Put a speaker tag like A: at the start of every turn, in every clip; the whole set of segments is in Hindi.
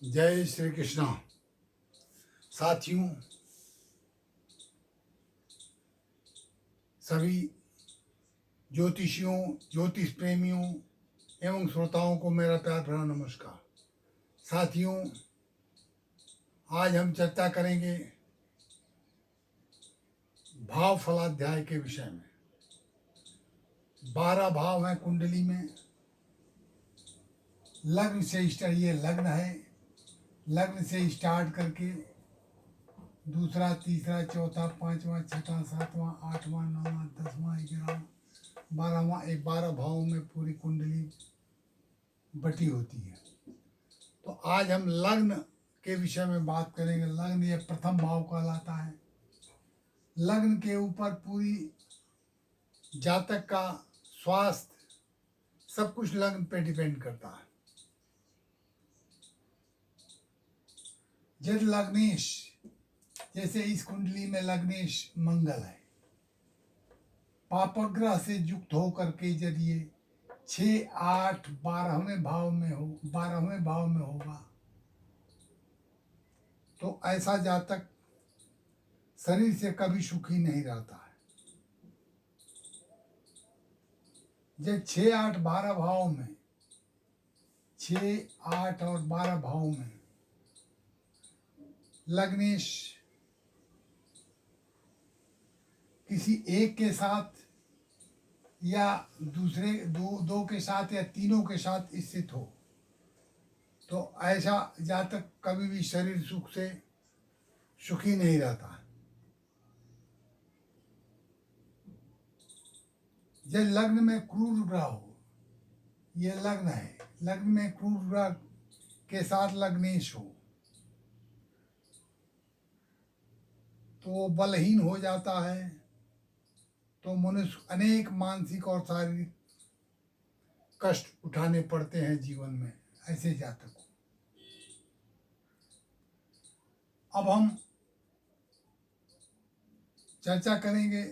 A: जय श्री कृष्णा। साथियों, सभी ज्योतिषियों, ज्योतिष प्रेमियों एवं श्रोताओं को मेरा प्यार भरा नमस्कार। साथियों, आज हम चर्चा करेंगे भाव फलाध्याय के विषय में। 12 भाव हैं कुंडली में। लग्न से स्टार्ट, ये लग्न है, लग्न से स्टार्ट करके दूसरा, तीसरा, चौथा, पांचवा, छठा, सातवां, आठवां, नौवां, 10वां, 11वां, 12वां, 12 भावों में पूरी कुंडली बटी होती है। तो आज हम लग्न के विषय में बात करेंगे। लग्न ये प्रथम भाव कहलाता है। लग्न के ऊपर पूरी जातक का स्वास्थ्य सब कुछ लग्न पे डिपेंड करता है। जब लग्नेश, जैसे इस कुंडली में लग्नेश मंगल है, पापग्रह से युक्त होकर के यदि ये 6, 8, 12वें भाव में हो, 12वें भाव में होगा तो ऐसा जातक शरीर से कभी सुखी नहीं रहता है। जब 6, 8, 12 भाव में, 6, 8 और 12 भाव में लग्नेश किसी एक के साथ या दूसरे दो के साथ या तीनों के साथ स्थित हो तो ऐसा जातक कभी भी शरीर सुख से सुखी नहीं रहता है। जब लग्न में क्रूर ग्रह हो, ये लग्न है, लग्न में क्रूर ग्रह के साथ लग्नेश हो तो वो बलहीन हो जाता है। तो मनुष्य अनेक मानसिक और शारीरिक कष्ट उठाने पड़ते हैं जीवन में ऐसे जातक को। अब हम चर्चा करेंगे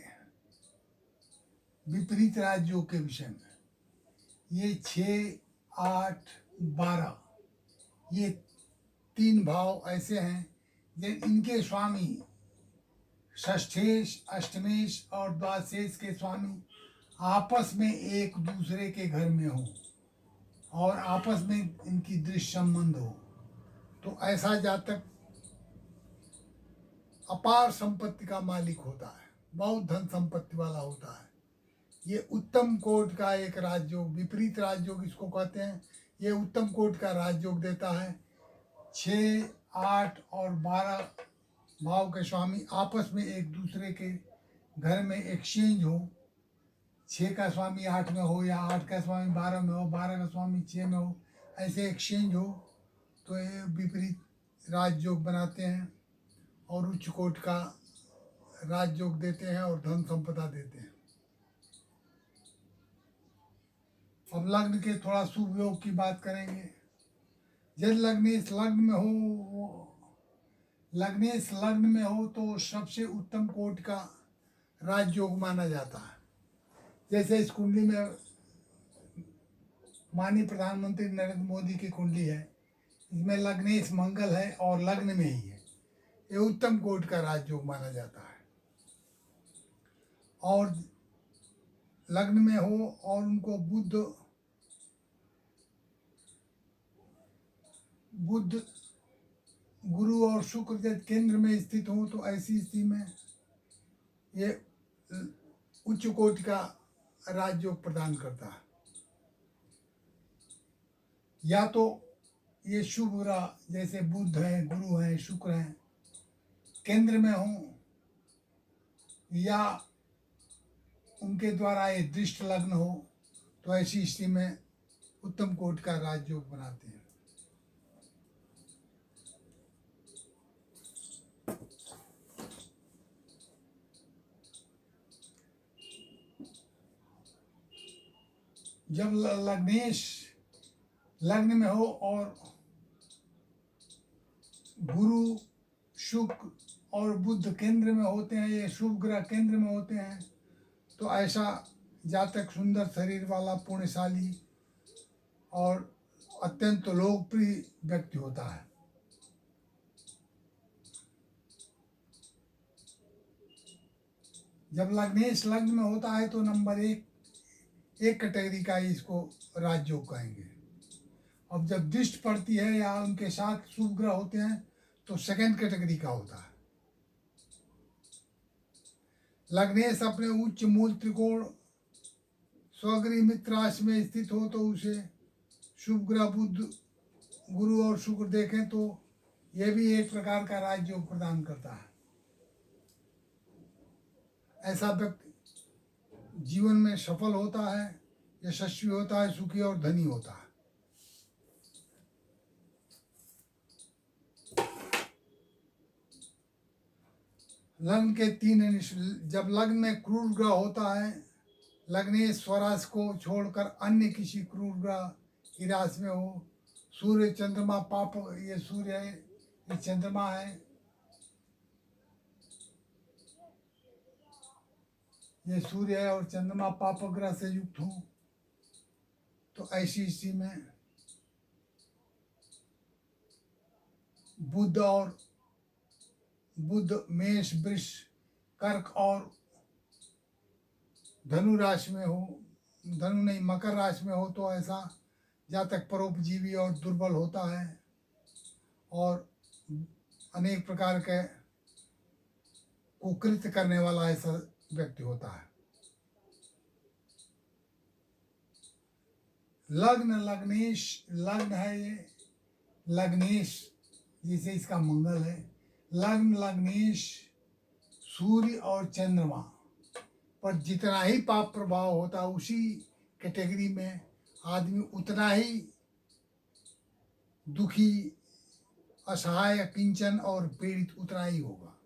A: विपरीत राजयोग के विषय में। ये 6, 8, 12 ये 3 भाव ऐसे हैं जब इनके स्वामी षष्ठेश, अष्टमेश और द्वादशेश के स्वामी आपस में एक दूसरे के घर में हो और आपस में इनकी दृश्य संबंध हो तो ऐसा जातक अपार संपत्ति का मालिक होता है, बहुत धन संपत्ति वाला होता है। ये उत्तम कोट का एक राजयोग, विपरीत राजयोग इसको कहते हैं। ये उत्तम कोट का राजयोग देता है। 6, 8 और 12 भाव के स्वामी आपस में एक दूसरे के घर में एक्सचेंज हो। 6 का स्वामी 8 में हो या 8 का स्वामी 12 में हो, 12 का स्वामी 6 में हो, ऐसे एक्सचेंज हो तो ये विपरीत राजयोग बनाते हैं और उच्च कोट का राजयोग देते हैं और धन संपदा देते हैं। अब लग्न के थोड़ा शुभ योग की बात करेंगे। जब लग्नेश लग्न में हो, लग्नेश लग्न में हो तो सबसे उत्तम कोट का राजयोग माना जाता है। जैसे इस कुंडली में माननीय प्रधानमंत्री नरेंद्र मोदी की कुंडली है, इसमें लग्नेश मंगल है और लग्न में ही है। ये उत्तम कोट का राजयोग माना जाता है। और लग्न में हो और उनको बुध, गुरु और शुक्र जब केंद्र में स्थित हो तो ऐसी स्थिति में ये उच्च कोटि का राजयोग प्रदान करता है। या तो ये शुभ ग्रह जैसे बुध है, गुरु है, शुक्र है केंद्र में हो या उनके द्वारा ये दृष्ट लग्न हो तो ऐसी स्थिति में उत्तम कोटि का राजयोग बनाते हैं। जब लग्नेश लग्न में हो और गुरु, शुक्र और बुध केंद्र में होते हैं, ये शुभ ग्रह केंद्र में होते हैं तो ऐसा जातक सुंदर शरीर वाला, पुण्यशाली और अत्यंत लोकप्रिय व्यक्ति होता है। जब लग्नेश लग्न में होता है तो नंबर एक कैटेगरी का ही इसको राजयोग कहेंगे। अब जब दृष्टि पड़ती है या उनके साथ शुभ ग्रह होते हैं तो सेकंड कैटेगरी का होता है। लग्नेश अपने उच्च मूल त्रिकोण स्वगृह मित्र राशि में स्थित हो तो उसे शुभ ग्रह बुध गुरु और शुक्र देखें तो यह भी एक प्रकार का राजयोग प्रदान करता है। ऐसा व्यक्ति जीवन में सफल होता है, यशस्वी होता है, सुखी और धनी होता है। लग्न के जब लग्न में क्रूर ग्रह होता है, लग्नेश स्वराशि को छोड़कर अन्य किसी क्रूर ग्रह की राशि में हो, सूर्य चंद्रमा पाप, ये सूर्य है, ये चंद्रमा है, ये सूर्य है और चंद्रमा पाप ग्रह से युक्त हो तो ऐसी स्थिति में बुध मेष वृष कर्क और धनु राशि में हो, धनु नहीं मकर राशि में हो तो ऐसा जातक परोपजीवी और दुर्बल होता है और अनेक प्रकार के कुकृत्य करने वाला ऐसा व्यक्ति होता है। लग्नेश लग्न है, ये लग्नेश जिसे इसका मंगल है, लग्नेश सूर्य और चंद्रमा पर जितना ही पाप प्रभाव होता है उसी कैटेगरी में आदमी उतना ही दुखी, असहाय, किंचन और पीड़ित उतना ही होगा।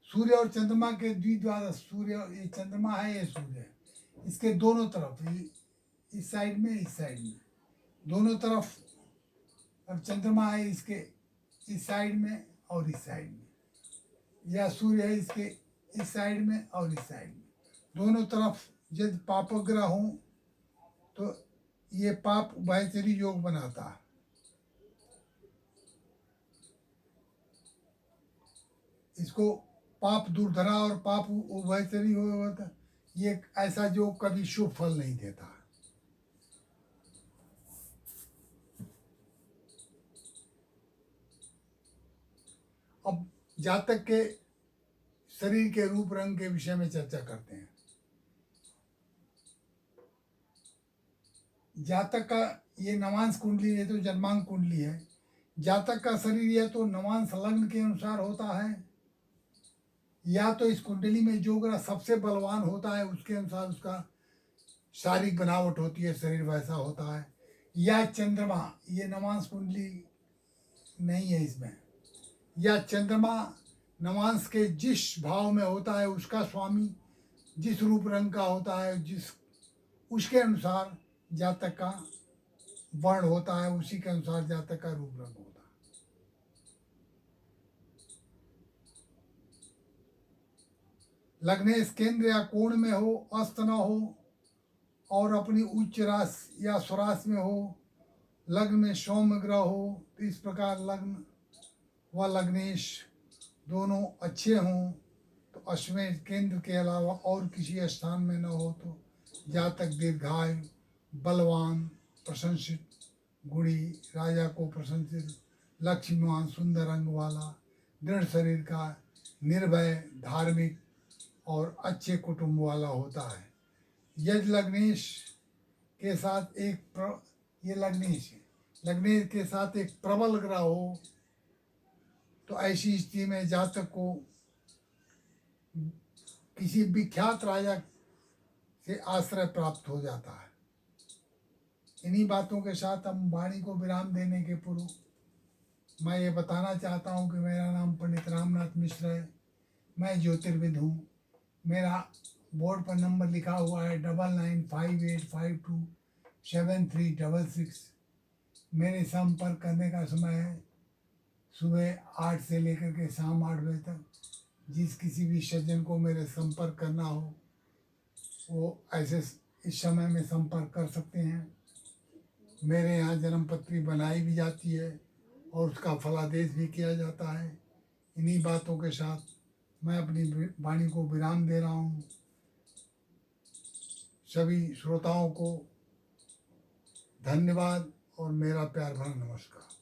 A: सूर्य और चंद्रमा के द्विद्वादश, सूर्य ये चंद्रमा है, ये सूर्य है, इसके दोनों तरफ, इस साइड में इस साइड में दोनों तरफ, अब चंद्रमा है इसके इस साइड में और इस साइड में, या सूर्य है इसके इस साइड में और इस साइड में, दोनों तरफ यदि पापग्रह हो तो ये पाप उभयचरी योग बनाता है। इसको पाप दुर्धरा और पाप उभयचरी होता, ये ऐसा जो कभी शुभ फल नहीं देता। अब जातक के शरीर के रूप रंग के विषय में चर्चा करते हैं। जातक का ये नवांश कुंडली है तो जन्मांक कुंडली है। जातक का शरीर यह तो नवांश लग्न के अनुसार होता है, या तो इस कुंडली में जो ग्रह सबसे बलवान होता है उसके अनुसार उसका शारीरिक बनावट होती है, शरीर वैसा होता है, या चंद्रमा, ये नवांश कुंडली नहीं है इसमें, या चंद्रमा नवांश के जिस भाव में होता है उसका स्वामी जिस रूप रंग का होता है, जिस उसके अनुसार जातक का वर्ण होता है, उसी के अनुसार जातक का रूप रंग होता है। लग्नेश केंद्र या कोण में हो, अस्त न हो और अपनी उच्च राशि या स्वराशि में हो, लग्न में सौम्य ग्रह हो, तो इस प्रकार लग्न व लग्नेश दोनों अच्छे हों तो अश्वेत केंद्र के अलावा और किसी स्थान में न हो तो जातक दीर्घायु, बलवान, प्रशंसित, गुणी, राजा को प्रशंसित, लक्ष्मीवान, सुंदर रंग वाला, दृढ़ शरीर का, निर्भय, धार्मिक और अच्छे कुटुंब वाला होता है। यदि लग्नेश के साथ ये लग्नेश है, लग्नेश के साथ एक प्रबल ग्रह हो तो ऐसी स्थिति में जातक को किसी विख्यात राजा से आश्रय प्राप्त हो जाता है। इन्हीं बातों के साथ हम वाणी को विराम देने के पूर्व मैं ये बताना चाहता हूँ कि मेरा नाम पंडित रामनाथ मिश्र है, मैं ज्योतिर्विद हूँ। मेरा बोर्ड पर नंबर लिखा हुआ है 9958527366। मेरे संपर्क करने का समय है सुबह 8 से लेकर के शाम 8 बजे तक। जिस किसी भी सज्जन को मेरे संपर्क करना हो वो ऐसे इस समय में संपर्क कर सकते हैं। मेरे यहाँ जन्म पत्री बनाई भी जाती है और उसका फलादेश भी किया जाता है। इन्हीं बातों के साथ मैं अपनी वाणी को विराम दे रहा हूँ। सभी श्रोताओं को धन्यवाद और मेरा प्यार भरा नमस्कार।